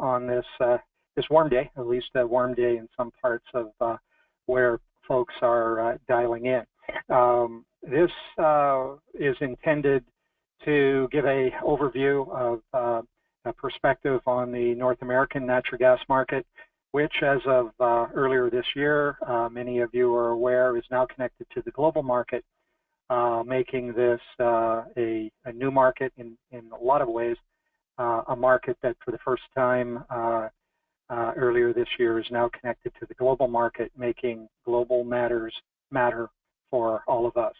on this warm day, at least a warm day in some parts of where folks are dialing in. This is intended to give an overview of a perspective on the North American natural gas market, which as of earlier this year, many of you are aware, is now connected to the global market, making this a new market in a lot of ways, a market that for the first time earlier this year is now connected to the global market, making global matters matter for all of us.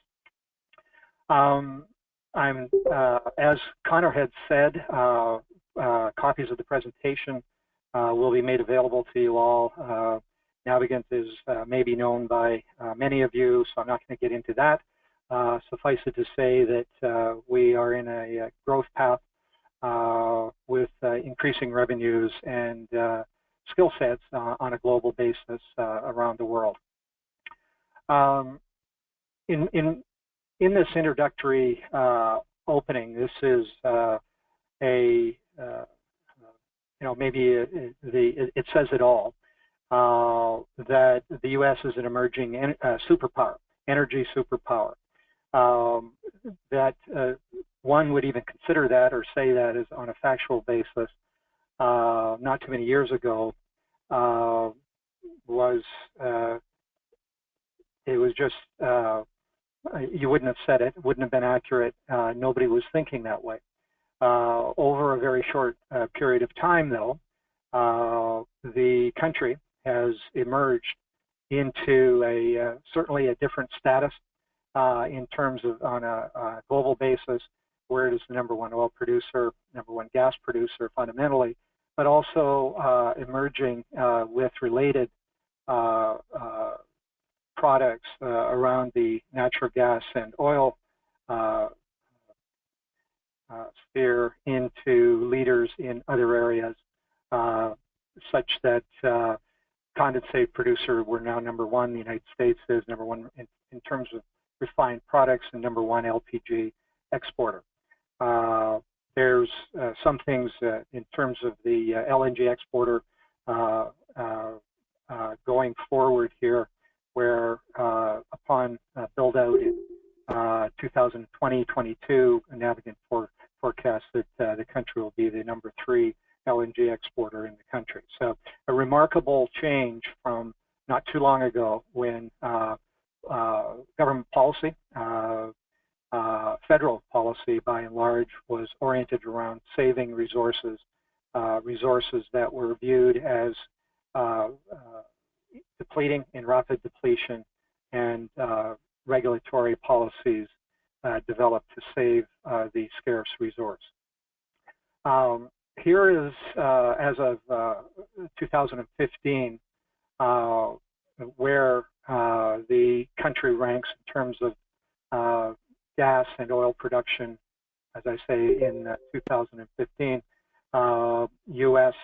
As Connor had said, copies of the presentation will be made available to you all. NAVIGANT is maybe known by many of you, so I'm not going to get into that. Suffice it to say that we are in a growth path with increasing revenues and skill sets on a global basis around the world. In this introductory opening, this is maybe it says it all, that the U.S. is an emerging superpower, energy superpower. That one would even consider that or say that is on a factual basis. Not too many years ago, it was just you wouldn't have said it, wouldn't have been accurate. Nobody was thinking that way. Over a very short period of time, though, the country has emerged into certainly a different status in terms of on a global basis, where it is the #1 oil producer, #1 gas producer fundamentally, but also emerging with related products around the natural gas and oil sphere into leaders in other areas, such that condensate producer, we're now #1. The United States is #1 in terms of refined products and #1 LPG exporter. There's some things in terms of the LNG exporter going forward here, where upon build out in 2020-22, NAVIGANT forecasts that the country will be the #3 LNG exporter in the country. So a remarkable change from not too long ago when government policy, federal policy by and large, was oriented around saving resources, resources that were viewed as depleting, in rapid depletion, and regulatory policies developed to save the scarce resource. Here is, as of 2015, where the country ranks in terms of gas and oil production, as I say, in 2015. U.S.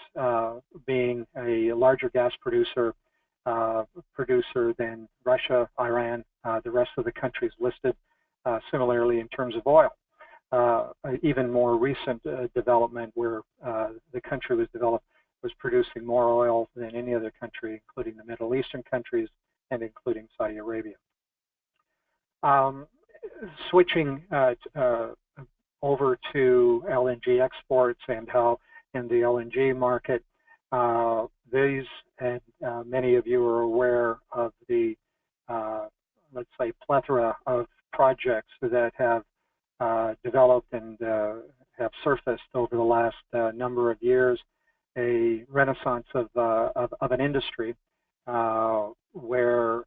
being a larger gas producer than Russia, Iran, the rest of the countries listed. Similarly, in terms of oil, even more recent development where the country was producing more oil than any other country, including the Middle Eastern countries and including Saudi Arabia. Switching over to LNG exports and how in the LNG market, these, and many of you are aware of the, let's say, plethora of projects that have developed and have surfaced over the last number of years, a renaissance of an industry where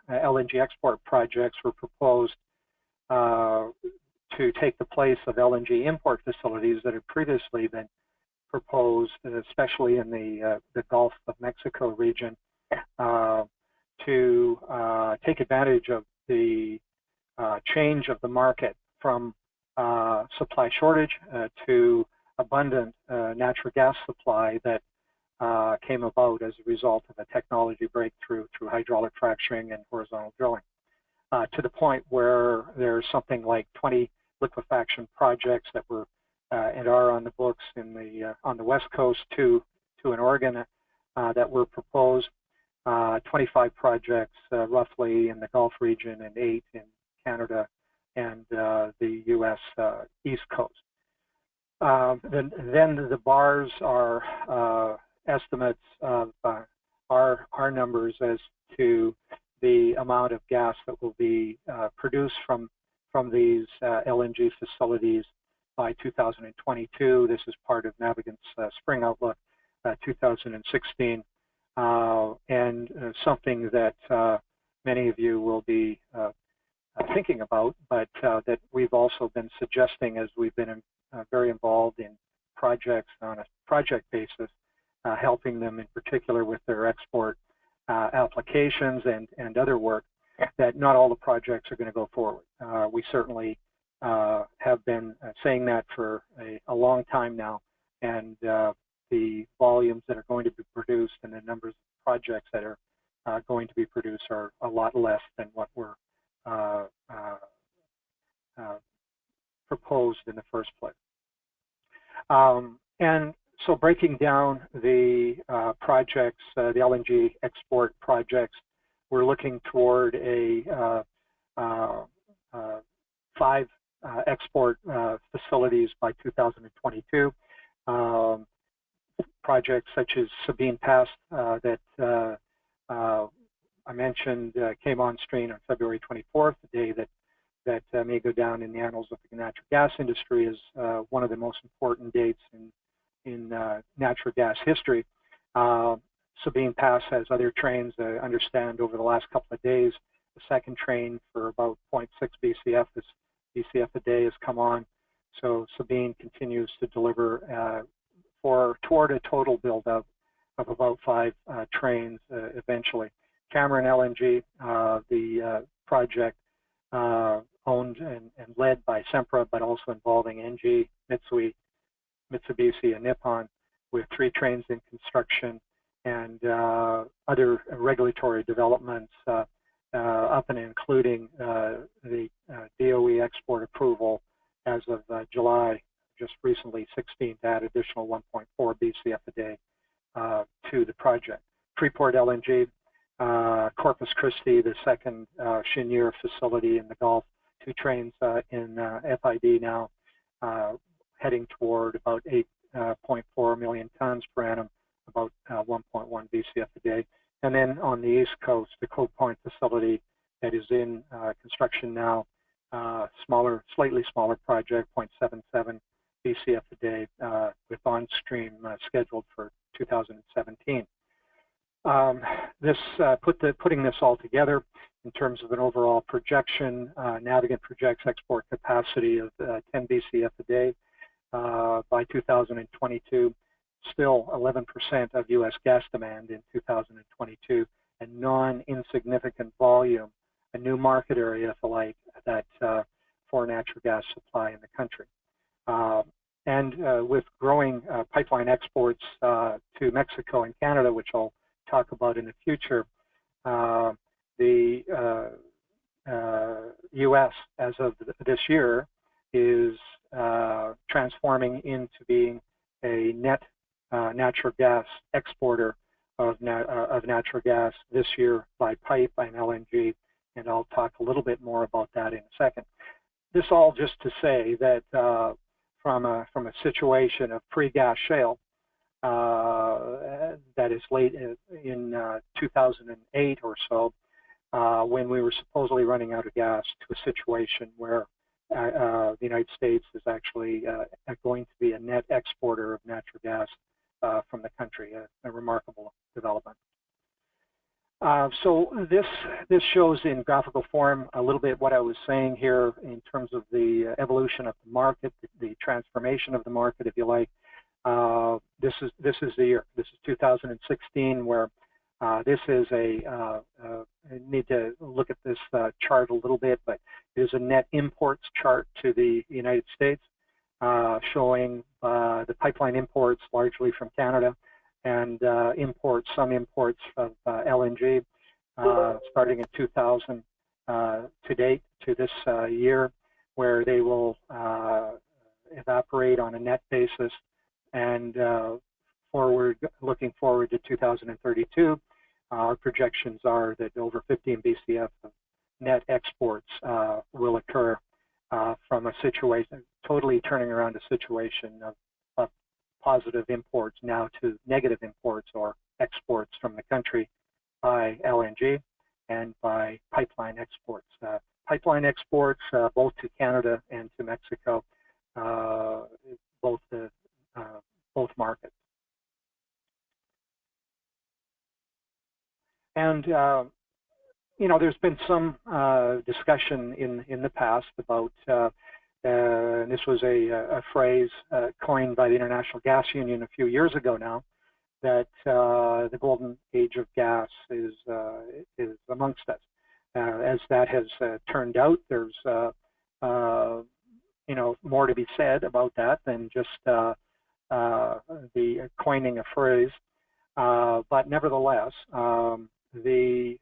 LNG export projects were proposed to take the place of LNG import facilities that had previously been proposed, especially in the Gulf of Mexico region, to take advantage of the change of the market from supply shortage to abundant natural gas supply that came about as a result of a technology breakthrough through hydraulic fracturing and horizontal drilling, to the point where there's something like 20 liquefaction projects that were and are on the books in on the West Coast, 2 2 in Oregon that were proposed, 25 projects roughly in the Gulf region, and 8 in Canada and the U.S. East Coast. Then the bars are estimates of our numbers as to the amount of gas that will be produced from these LNG facilities by 2022. This is part of Navigant's Spring Outlook 2016, and something that many of you will be thinking about, but that we've also been suggesting as we've been very involved in projects on a project basis, helping them in particular with their export applications and other work, that not all the projects are going to go forward. We certainly have been saying that for a long time now, and the volumes that are going to be produced and the numbers of projects that are going to be produced are a lot less than what were proposed in the first place. And so breaking down the projects, the LNG export projects, we're looking toward a 5 export facilities by 2022. Projects such as Sabine Pass that I mentioned came on stream on February 24th, the day that may go down in the annals of the natural gas industry as one of the most important dates in natural gas history. Sabine Pass has other trains. I understand over the last couple of days, the second train for about 0.6 BCF, this BCF a day, has come on. So Sabine continues to deliver toward a total build-up of about 5 trains eventually. Cameron LNG, the project owned and led by Sempra, but also involving NG, Mitsubishi, and Nippon, with 3 trains in construction and other regulatory developments up and including the DOE export approval as of July, just recently 16, to add additional 1.4 BCF a day to the project. Freeport LNG, Corpus Christi, the second Cheniere facility in the Gulf, 2 trains in FID now, heading toward about 8.4 million tons per annum, about 1.1 BCF a day. And then on the East Coast, the Cove Point facility that is in construction now, slightly smaller project, 0.77 BCF a day, with on-stream scheduled for 2017. Putting this all together in terms of an overall projection, Navigant projects export capacity of 10 BCF a day by 2022, still 11% of U.S. gas demand in 2022, and non-insignificant volume, a new market area, if you like, that for natural gas supply in the country. And with growing pipeline exports to Mexico and Canada, which I'll talk about in the future, the U.S. as of this year is transforming into being a net natural gas exporter of natural gas this year by pipe and LNG, and I'll talk a little bit more about that in a second. This all just to say that from a situation of pre-gas shale that is late in 2008 or so, when we were supposedly running out of gas, to a situation where the United States is actually going to be a net exporter of natural gas from the country, a remarkable development. So this shows in graphical form a little bit what I was saying here in terms of the evolution of the market, the transformation of the market, if you like. This is the year. This is 2016, where this is I need to look at this chart a little bit, but it is a net imports chart to the United States, showing the pipeline imports largely from Canada, and some imports of LNG starting in 2000 to date to this year, where they will evaporate on a net basis, and forward looking forward to 2032, our projections are that over 15 BCF of net exports will occur from a situation, totally turning around a situation of positive imports now to negative imports or exports from the country by LNG and by pipeline exports. Pipeline exports both to Canada and to Mexico, both markets. And you know, there's been some discussion in the past about, and this was a phrase coined by the International Gas Union a few years ago now, that the golden age of gas is amongst us. As that has turned out, there's you know, more to be said about that than just the coining a phrase. But nevertheless, the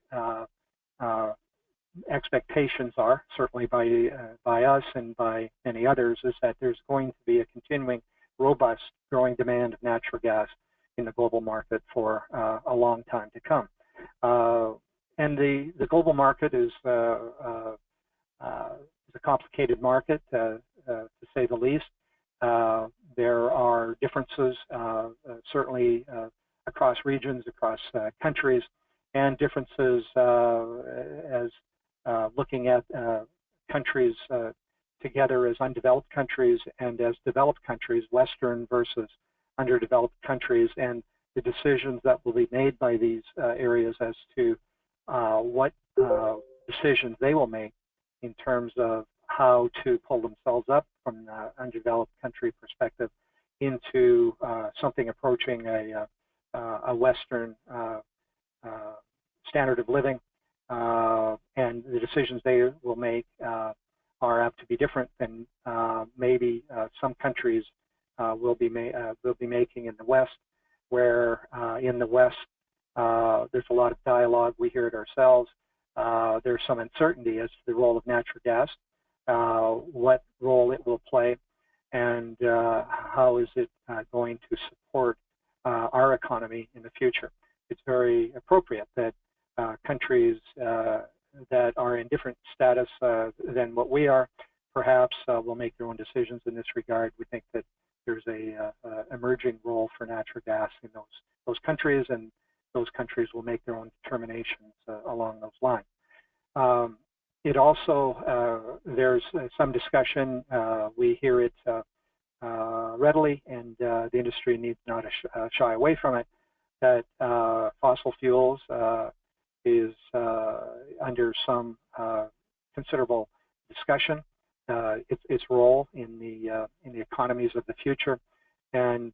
expectations are, certainly by us and by many others, is that there's going to be a continuing robust growing demand of natural gas in the global market for a long time to come. And the global market is a complicated market, to say the least. There are differences, certainly across regions, across countries, and differences as looking at countries together as undeveloped countries and as developed countries, Western versus underdeveloped countries, and the decisions that will be made by these areas as to what decisions they will make in terms of how to pull themselves up from an undeveloped country perspective into something approaching a Western standard of living, and the decisions they will make are apt to be different than maybe some countries will be making in the West, where in the West there's a lot of dialogue. We hear it ourselves. There's some uncertainty as to the role of natural gas, what role it will play, and how is it going to support our economy in the future. It's very appropriate that countries that are in different status than what we are perhaps will make their own decisions in this regard. We think that there's a emerging role for natural gas in those countries, and those countries will make their own determinations along those lines. It also, there's some discussion, we hear it readily, and the industry needs not shy away from it, that fossil fuels is under some considerable discussion, its role in the economies of the future, and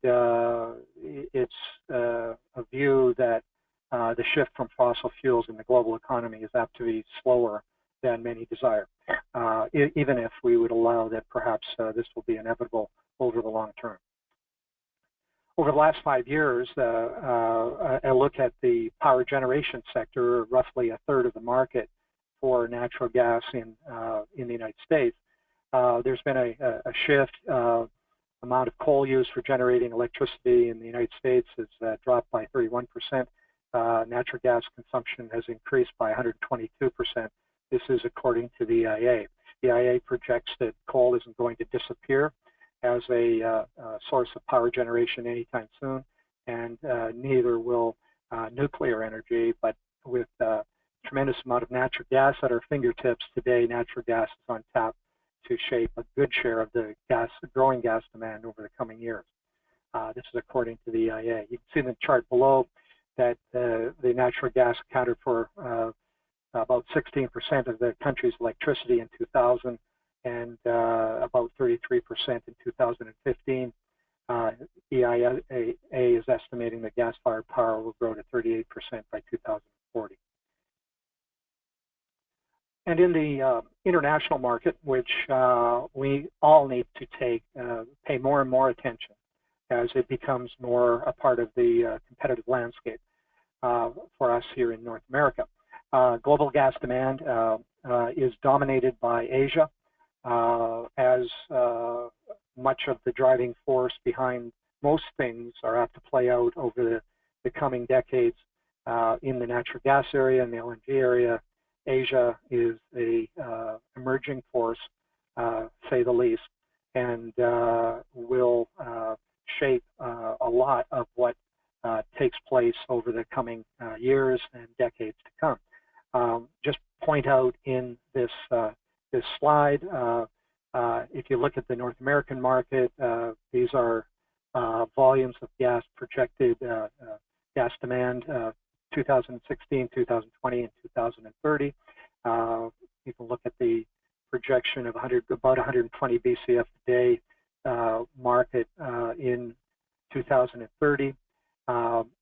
it's a view that the shift from fossil fuels in the global economy is apt to be slower than many desire, even if we would allow that perhaps this will be inevitable over the long term. Over the last 5 years, a look at the power generation sector, roughly a third of the market for natural gas in the United States. There's been a shift. Amount of coal used for generating electricity in the United States has dropped by 31%. Natural gas consumption has increased by 122%. This is according to the EIA. The EIA projects that coal isn't going to disappear as a source of power generation anytime soon, and neither will nuclear energy, but with a tremendous amount of natural gas at our fingertips today, natural gas is on tap to shape a good share of the growing gas demand over the coming years. This is according to the EIA. You can see in the chart below that the natural gas accounted for about 16% of the country's electricity in 2000, and about 33% in 2015. EIA is estimating that gas-fired power will grow to 38% by 2040. And in the international market, which we all need to pay more and more attention as it becomes more a part of the competitive landscape for us here in North America. Global gas demand is dominated by Asia as much of the driving force behind most things are apt to play out over the coming decades. In the natural gas area and the LNG area, Asia is a emerging force, say the least, and will shape a lot of what takes place over the coming years and decades to come. Just point out in this this slide, if you look at the North American market, these are volumes of gas projected gas demand 2016, 2020, and 2030. You can look at the projection of about 120 BCF a day market in 2030.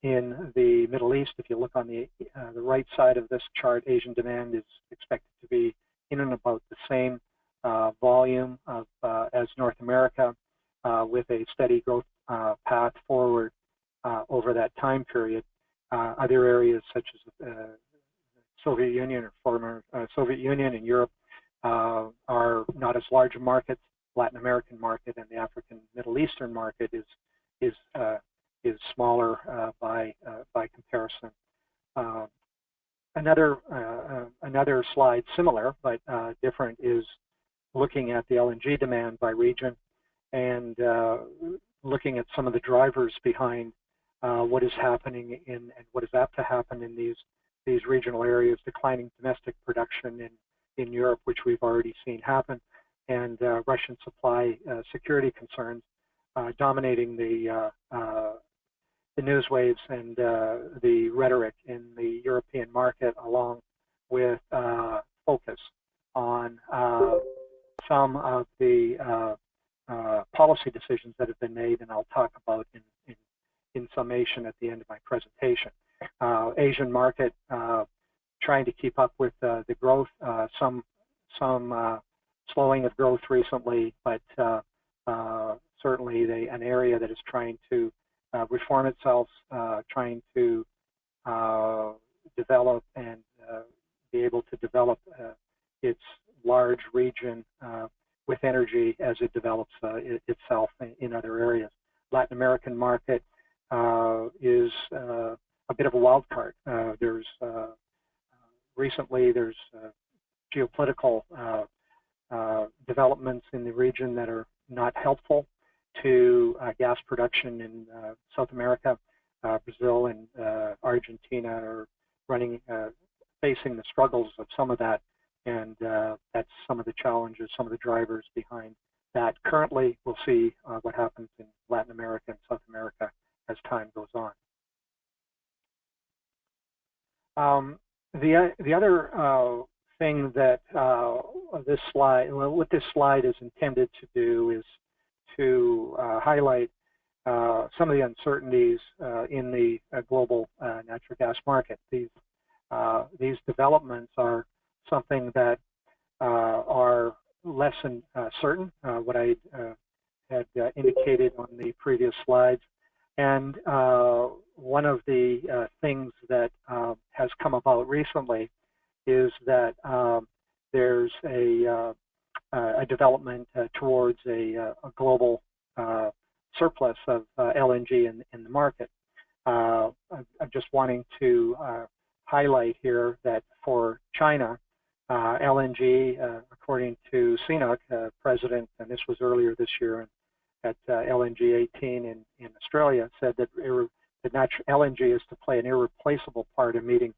In the Middle East, if you look on the right side of this chart, Asian demand is expected to be in and about the same volume of, as North America, with a steady growth path forward over that time period. Other areas such as Soviet Union or former Soviet Union and Europe are not as large markets. Latin American market and the African Middle Eastern market is smaller by comparison. Another slide similar but different is looking at the LNG demand by region and looking at some of the drivers behind what is happening and what is apt to happen in these regional areas. Declining domestic production in Europe, which we've already seen happen, and Russian supply security concerns dominating the news waves and the rhetoric in the European market, along with focus on some of the policy decisions that have been made, and I'll talk about in summation at the end of my presentation. Asian market trying to keep up with the growth, some slowing of growth recently, but certainly an area that is trying to reform itself, trying to develop and be able to develop its large region with energy as it develops itself in other areas. Latin American market is a bit of a wild card. Recently there's geopolitical developments in the region that are not helpful to gas production in South America. Brazil and Argentina are facing the struggles of some of that, and that's some of the challenges, some of the drivers behind that. Currently, we'll see what happens in Latin America and South America as time goes on. The other thing that what this slide is intended to do is to highlight some of the uncertainties in the global natural gas market. These developments are something that are less than certain, what I had indicated on the previous slides. And one of the things that has come about recently is that there's a development towards a global surplus of LNG in the market. I'm just wanting to highlight here that for China, LNG, according to CNOOC, president, and this was earlier this year at LNG 18 in Australia, said that LNG is to play an irreplaceable part in meeting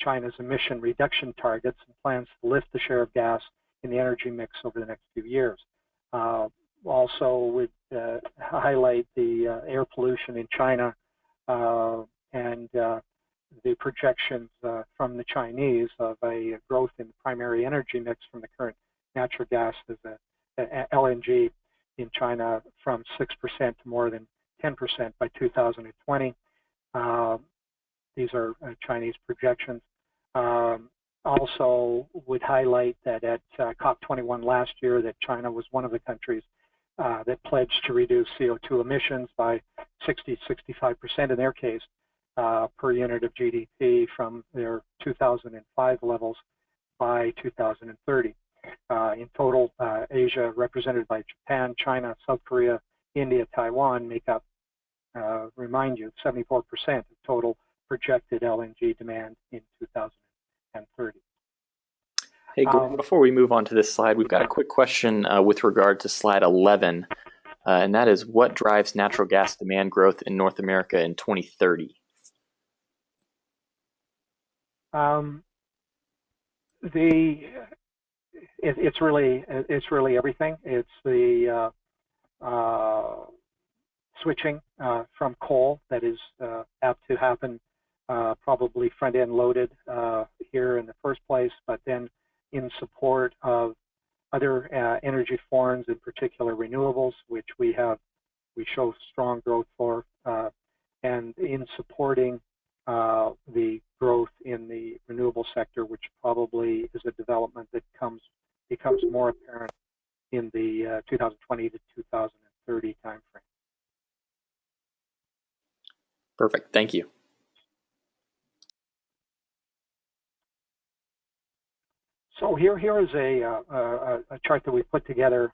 China's emission reduction targets and plans to lift the share of gas in the energy mix over the next few years. Also would highlight the air pollution in China and the projections from the Chinese of a growth in the primary energy mix from the current natural gas as LNG in China from 6% to more than 10% by 2020. These are Chinese projections. Also would highlight that at COP21 last year that China was one of the countries that pledged to reduce CO2 emissions by 60-65% in their case per unit of GDP from their 2005 levels by 2030. In total, Asia, represented by Japan, China, South Korea, India, Taiwan, make up remind you, 74% of total projected LNG demand in 2030. Hey, Gordon, before we move on to this slide, we've got a quick question with regard to slide 11, and that is, what drives natural gas demand growth in North America in 2030? It's really everything. It's the switching from coal that is apt to happen, probably front-end loaded here in the first place, but then in support of other energy forms, in particular renewables, which we show strong growth for, and in supporting the growth in the renewable sector, which probably is a development that becomes more apparent in the 2020 to 2030 timeframe. Perfect. Thank you. So here is a chart that we put together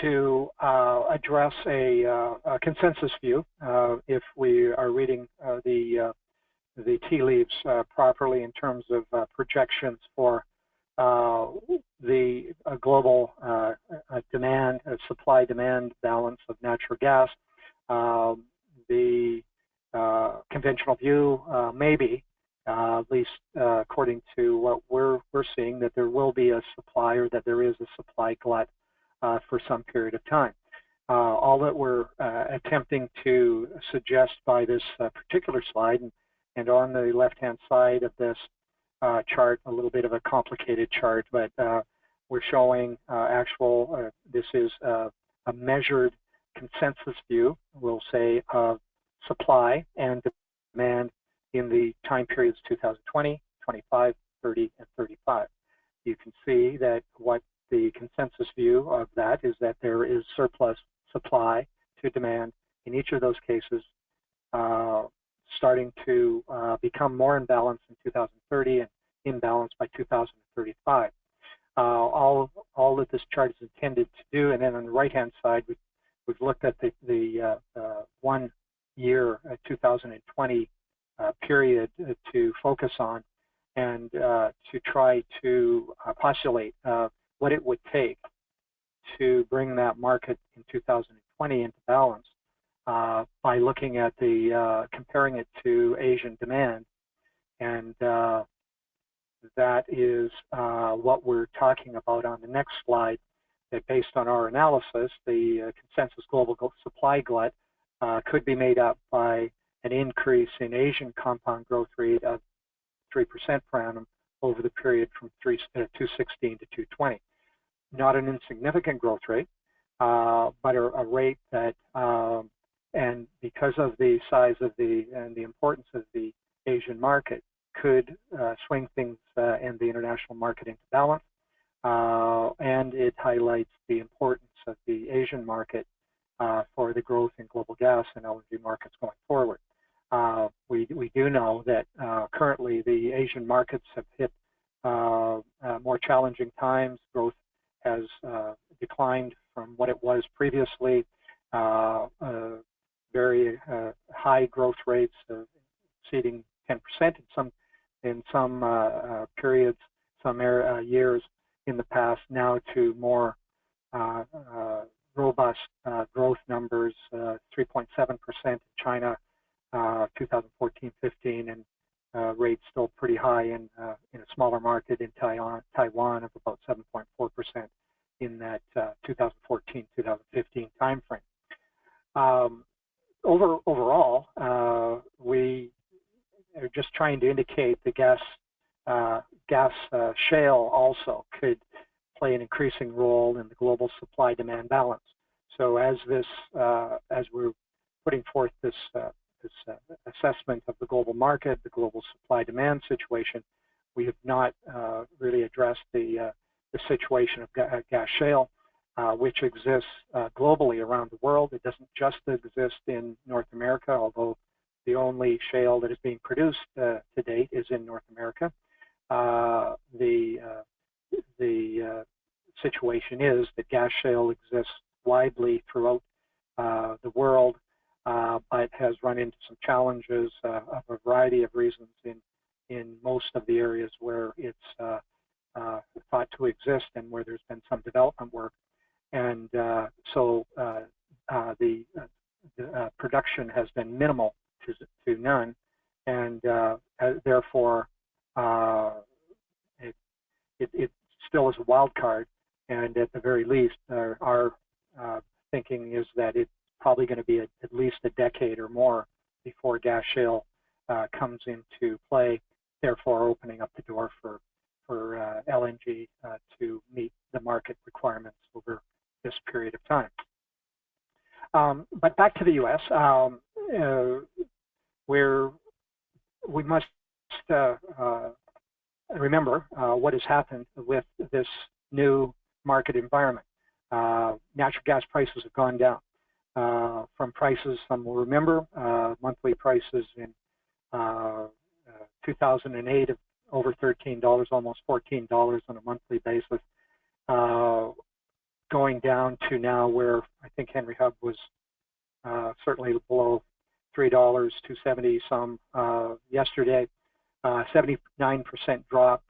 to address a consensus view. If we are reading the tea leaves properly in terms of projections for the global demand, supply-demand balance of natural gas, the conventional view maybe, at least according to what we're seeing, that there will be a supply, or that there is a supply glut for some period of time. All that we're attempting to suggest by this particular slide, and on the left-hand side of this chart, a little bit of a complicated chart, but we're showing this is a measured consensus view, we'll say, of supply and demand in the time periods 2020, 25, 30, and 35. You can see that what the consensus view of that is that there is surplus supply to demand in each of those cases, starting to become more imbalanced in 2030 and imbalanced by 2035. All that this chart is intended to do, and then on the right-hand side, we've looked at the 1 year, 2020 period to focus on, and to try to postulate what it would take to bring that market in 2020 into balance by looking at comparing it to Asian demand. And that is what we're talking about on the next slide, that based on our analysis, the consensus global supply glut could be made up by an increase in Asian compound growth rate of 3% per annum over the period from 216 to 220. Not an insignificant growth rate, but a rate that, and because of the size of and the importance of the Asian market, could swing things in the international market into balance. And it highlights the importance of the Asian market for the growth in global gas and LNG markets going forward. We do know that currently the Asian markets have hit more challenging times. Growth has declined from what it was previously. Very high growth rates exceeding 10% in some periods, some years in the past, now to more robust growth numbers, 3.7% in China, 2014-15, and rates still pretty high in a smaller market in Taiwan of about 7.4% in that 2014-2015 timeframe. Overall, we are just trying to indicate the gas shale also could play an increasing role in the global supply-demand balance. So as we're putting forth this assessment of the global market, the global supply-demand situation, we have not really addressed the situation of gas shale, which exists globally around the world. It doesn't just exist in North America, although the only shale that is being produced to date is in North America. The situation is that gas shale exists widely throughout the world, but has run into some challenges of a variety of reasons in most of the areas where it's thought to exist and where there's been some development work. And so the production has been minimal to none, and therefore it still is a wild card. And at the very least, our thinking is that it's probably going to be at least a decade or more before gas shale comes into play, therefore opening up the door for LNG to meet the market requirements over this period of time. But back to the U.S., where we must remember what has happened with this new market environment. Natural gas prices have gone down from prices, some will remember, monthly prices in 2008 of over $13, almost $14 on a monthly basis, going down to now where I think Henry Hub was certainly below $3, 270 some yesterday. 79% drop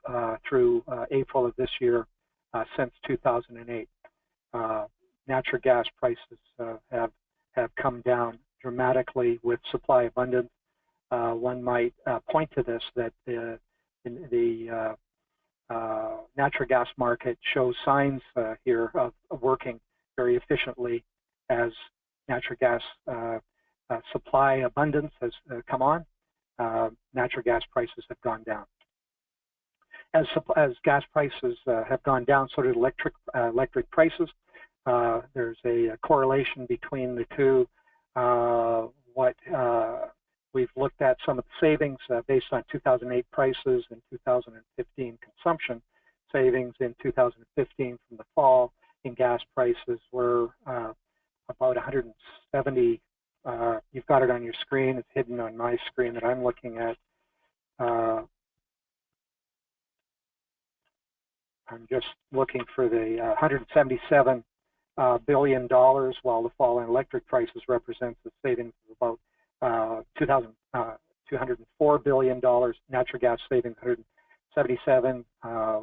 through April of this year since 2008. Natural gas prices have come down dramatically with supply abundance. One might point to this, that the natural gas market shows signs here of working very efficiently as natural gas supply abundance has come on. Natural gas prices have gone down. As gas prices have gone down, so did electric prices. There's a correlation between the two. We've looked at some of the savings based on 2008 prices and 2015 consumption. Savings in 2015 from the fall in gas prices were about 170. You've got it on your screen. It's hidden on my screen that I'm looking at. I'm just looking for the $177 billion, while the fall in electric prices represents a savings of about $204 billion. Natural gas savings, 177.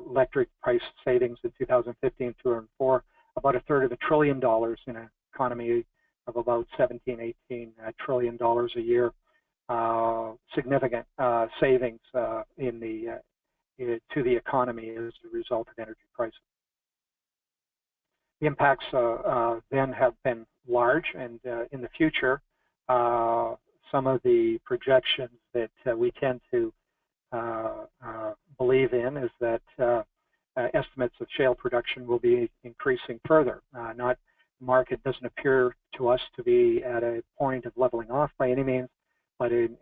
Electric price savings in 2015, 204. About a third of $1 trillion in an economy of about 17, 18 trillion dollars a year. Significant savings to the economy as a result of energy prices. The impacts then have been large, and in the future, some of the projections that we tend to believe in is that estimates of shale production will be increasing further. The market doesn't appear to us to be at a point of leveling off by any means, but in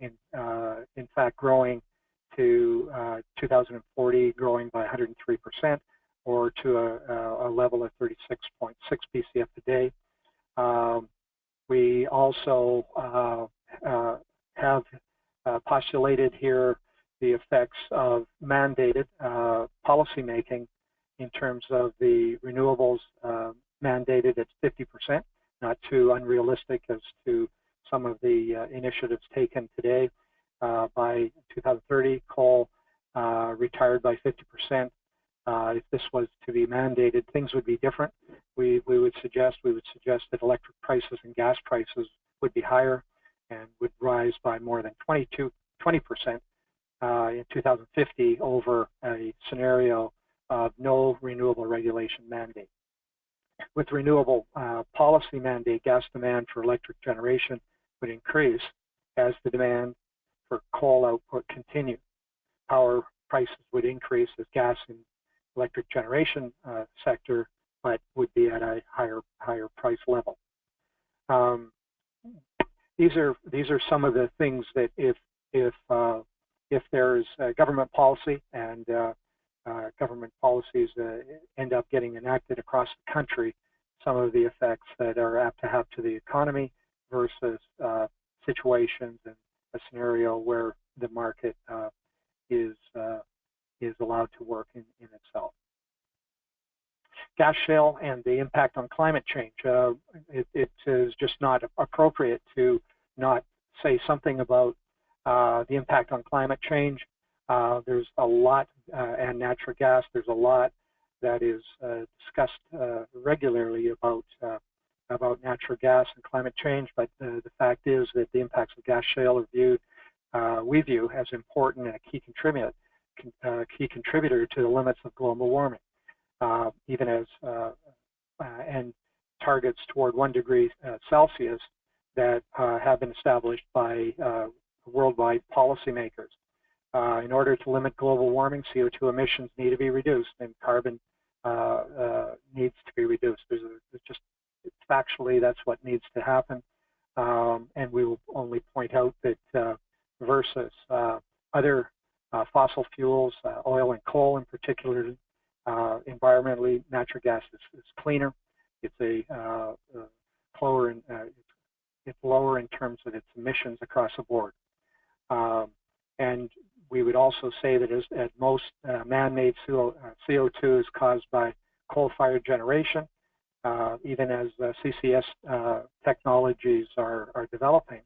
fact growing to 2040, growing by 103%, or to a level of 36.6 BCF a day. We also have postulated here the effects of mandated policymaking in terms of the renewables mandated at 50%, not too unrealistic as to some of the initiatives taken today. By 2030, coal retired by 50%. If this was to be mandated, things would be different. We would suggest that electric prices and gas prices would be higher and would rise by more than 20% in 2050 over a scenario of no renewable regulation mandate. With renewable policy mandate, gas demand for electric generation would increase as the demand for coal output continued. Power prices would increase as gas and electric generation sector, but would be at a higher price level. These are some of the things that if there's government policy and government policies end up getting enacted across the country, some of the effects that are apt to have to the economy versus situations and a scenario where the market is allowed to work in itself. gas shale and the impact on climate change. It is just not appropriate to not say something about the impact on climate change. There's a lot, and natural gas, there's a lot that is discussed regularly about natural gas and climate change, but the fact is that the impacts of gas shale are viewed, we view as important and a key contributor to the limits of global warming, even as and targets toward 1 degree Celsius that have been established by worldwide policymakers. In order to limit global warming, CO2 emissions need to be reduced, and carbon needs to be reduced. Factually, that's what needs to happen, and we will only point out that versus other fossil fuels, oil and coal in particular, environmentally, natural gas is cleaner. It's it's lower in terms of its emissions across the board. And we would also say that at most man-made CO2 is caused by coal-fired generation, even as CCS technologies are developing,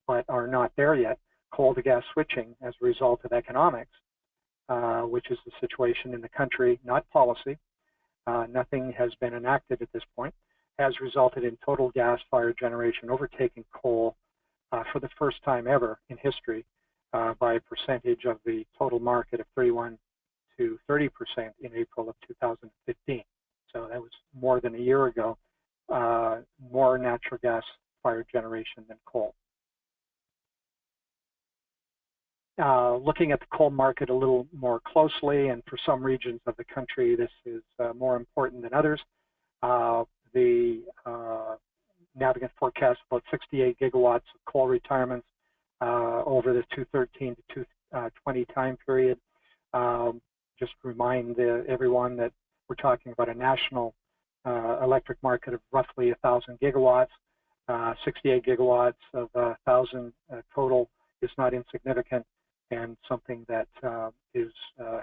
but are not there yet. Coal to gas switching as a result of economics, which is the situation in the country, not policy. Nothing has been enacted at this point, has resulted in total gas-fired generation overtaking coal for the first time ever in history by a percentage of the total market of 31 to 30% in April of 2015. So that was more than a year ago, more natural gas-fired generation than coal. Looking at the coal market a little more closely, and for some regions of the country, this is more important than others. The NAVIGANT forecasts about 68 gigawatts of coal retirements over the 2013 to 2020 time period. Just remind everyone that we're talking about a national electric market of roughly 1,000 gigawatts. 68 gigawatts of 1,000 total is not insignificant, and something that is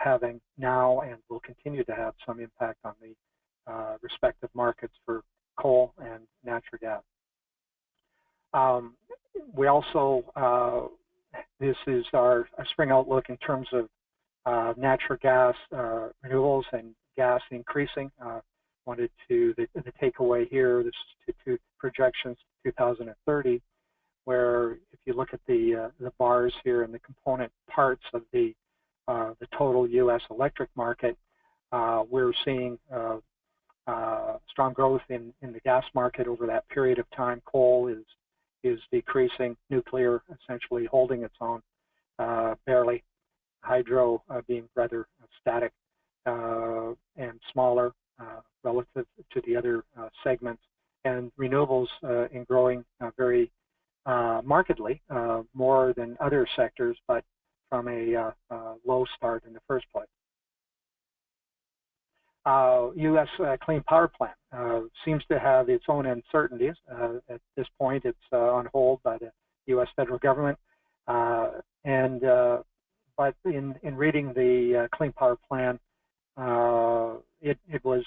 having now and will continue to have some impact on the respective markets for coal and natural gas. We also, this is our spring outlook in terms of natural gas, renewables, and gas increasing. The takeaway here, this is to projections 2030, where if you look at the bars here and the component parts of the total U.S. electric market, we're seeing strong growth in the gas market over that period of time. Coal is decreasing, nuclear essentially holding its own, barely, hydro being rather static and smaller relative to the other segments, and renewables in growing very markedly, more than other sectors, but from a low start in the first place. U.S. Clean Power Plan seems to have its own uncertainties. At this point, it's on hold by the U.S. federal government. But in reading the Clean Power Plan, it was,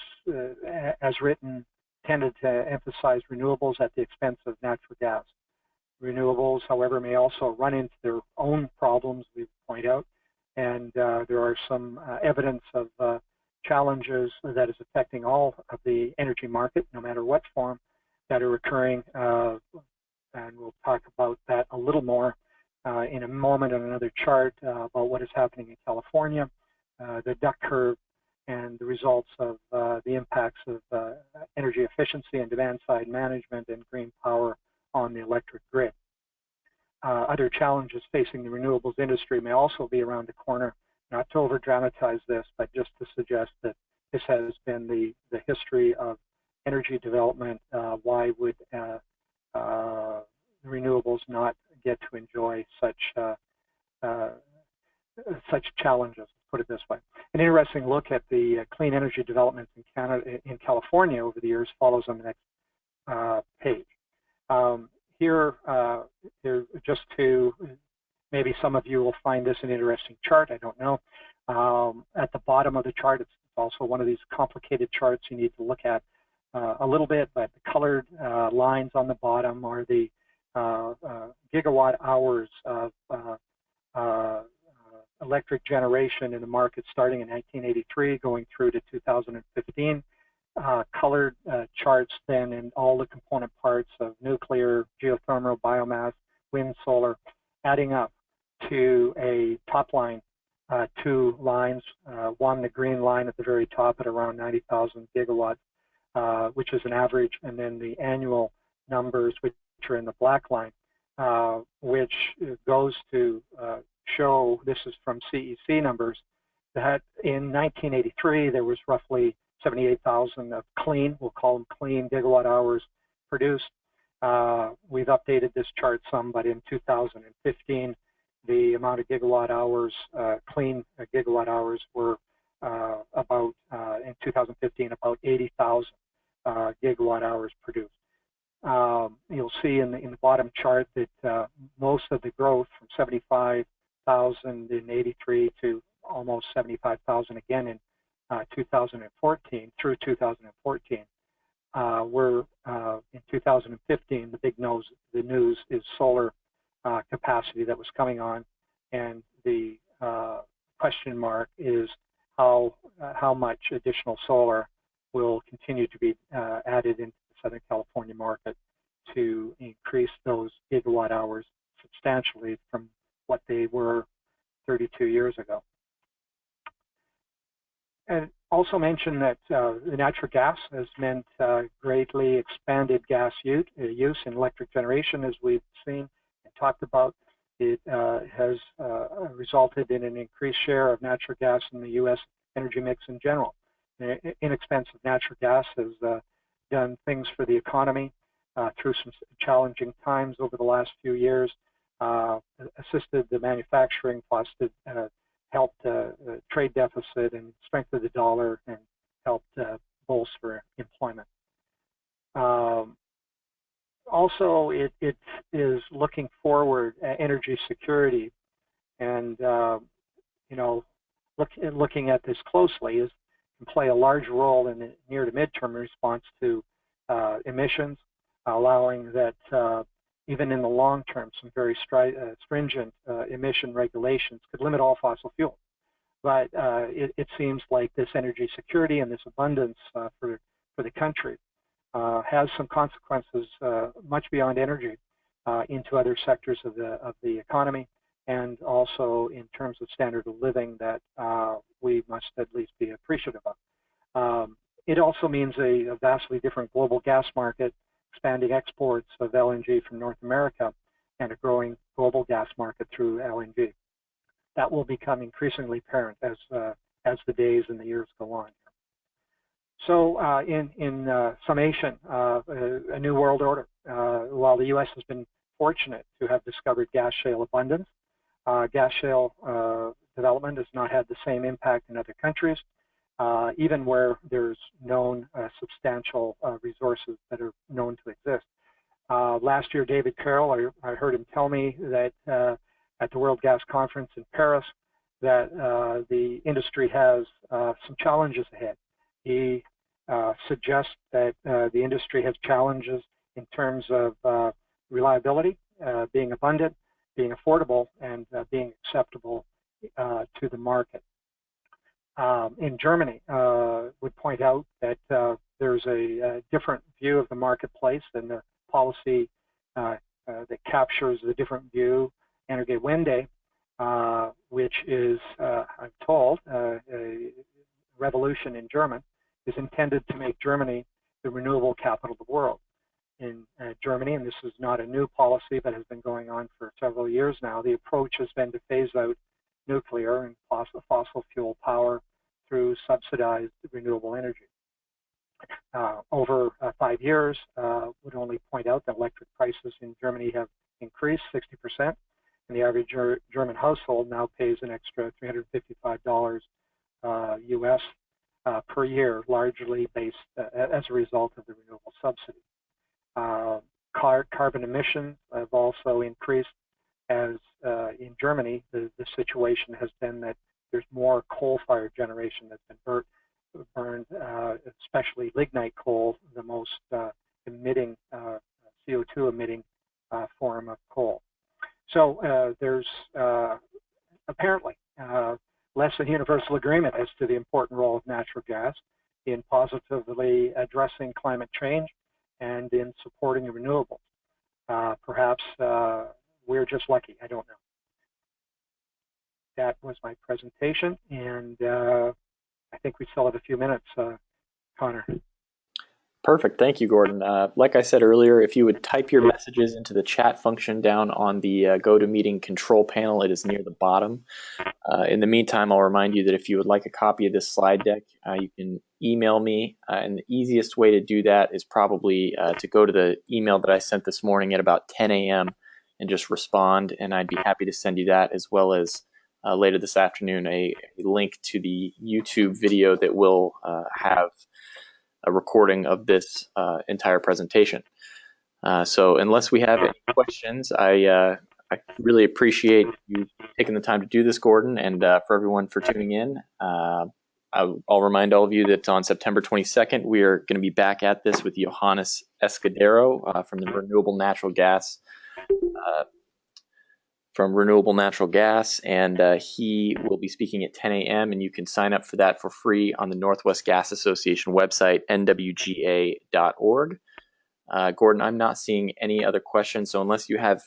as written, tended to emphasize renewables at the expense of natural gas. Renewables, however, may also run into their own problems, we point out, and there are some evidence of challenges that is affecting all of the energy market, no matter what form, that are occurring, and we'll talk about that a little more in a moment on another chart about what is happening in California, the duck curve, and the results of the impacts of energy efficiency and demand-side management and green power on the electric grid. Other challenges facing the renewables industry may also be around the corner. Not to over-dramatize this, but just to suggest that this has been the history of energy development. Why would renewables not get to enjoy such challenges, put it this way. An interesting look at the clean energy developments in California over the years follows on the next page. Here, just to, maybe some of you will find this an interesting chart, I don't know. At the bottom of the chart, it's also one of these complicated charts you need to look at a little bit, but the colored lines on the bottom are the gigawatt hours of electric generation in the market starting in 1983 going through to 2015. Colored charts then in all the component parts of nuclear, geothermal, biomass, wind, solar, adding up to a top line, two lines, one, the green line at the very top at around 90,000 gigawatts, which is an average, and then the annual numbers, which are in the black line, which goes to show, this is from CEC numbers, that in 1983 there was roughly 78,000 of clean, we'll call them clean gigawatt hours produced. We've updated this chart some, but in 2015 the amount of gigawatt hours, clean gigawatt hours were about, in 2015, about 80,000 gigawatt hours produced. You'll see in the bottom chart that most of the growth from 75,000 in 83 to almost 75,000 again in 2014 through 2014. We're in 2015, the big news is solar capacity that was coming on, and the question mark is how much additional solar will continue to be added into the Southern California market to increase those gigawatt hours substantially from what they were 32 years ago. And also mention that the natural gas has meant greatly expanded gas use in electric generation, as we've seen and talked about. It has resulted in an increased share of natural gas in the U.S. energy mix in general. Inexpensive natural gas has done things for the economy through some challenging times over the last few years, assisted the manufacturing, fostered, helped trade deficit and strengthened the dollar, and helped bolster employment. Also, it is looking forward energy security, and looking at this closely can play a large role in the near to midterm response to emissions, allowing that even in the long term, some very stringent emission regulations could limit all fossil fuels. But it seems like this energy security and this abundance for the country has some consequences much beyond energy into other sectors of the economy, and also in terms of standard of living that we must at least be appreciative of. It also means a vastly different global gas market, expanding exports of LNG from North America, and a growing global gas market through LNG. That will become increasingly apparent as the days and the years go on. So in summation, a new world order. While the U.S. has been fortunate to have discovered gas shale abundance, gas shale development has not had the same impact in other countries, even where there's known substantial resources that are known to exist. Last year, David Carroll, I heard him tell me that at the World Gas Conference in Paris, that the industry has some challenges ahead. He suggests that the industry has challenges in terms of reliability, being abundant, being affordable, and being acceptable to the market. In Germany, would point out that there's a different view of the marketplace and the policy that captures the different view. Energiewende, which is, I'm told, a revolution in German, is intended to make Germany the renewable capital of the world. In Germany, and this is not a new policy but has been going on for several years now, the approach has been to phase out nuclear and fossil fuel power through subsidized renewable energy. Over 5 years, would only point out that electric prices in Germany have increased 60%, and the average German household now pays an extra $355 US per year, largely based as a result of the renewable subsidy. Carbon emissions have also increased, as in Germany the situation has been that there's more coal-fired generation that's been burnt burned, especially lignite coal, the most emitting CO2 emitting form of coal. So there's apparently less than universal agreement as to the important role of natural gas in positively addressing climate change and in supporting renewables. Perhaps we're just lucky. I don't know. That was my presentation, and I think we still have a few minutes, Connor. Perfect. Thank you, Gordon. Like I said earlier, if you would type your messages into the chat function down on the GoToMeeting control panel, it is near the bottom. In the meantime, I'll remind you that if you would like a copy of this slide deck, you can email me. And the easiest way to do that is probably to go to the email that I sent this morning at about 10 a.m. and just respond. And I'd be happy to send you that, as well as later this afternoon, a link to the YouTube video that will have a recording of this entire presentation. So unless we have any questions, I really appreciate you taking the time to do this, Gordon, and for everyone for tuning in. I'll remind all of you that on September 22nd, we are going to be back at this with Johannes Escudero from the Renewable Natural Gas and he will be speaking at 10 a.m. and you can sign up for that for free on the Northwest Gas Association website, nwga.org. Gordon, I'm not seeing any other questions, so unless you have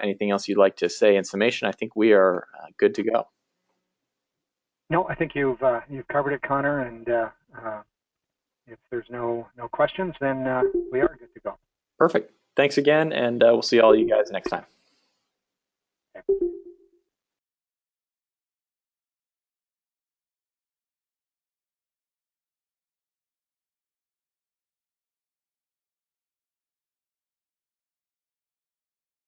anything else you'd like to say in summation, I think we are good to go. No, I think you've covered it, Connor, and if there's no questions, then we are good to go. Perfect. Thanks again, and we'll see all you guys next time. Okay.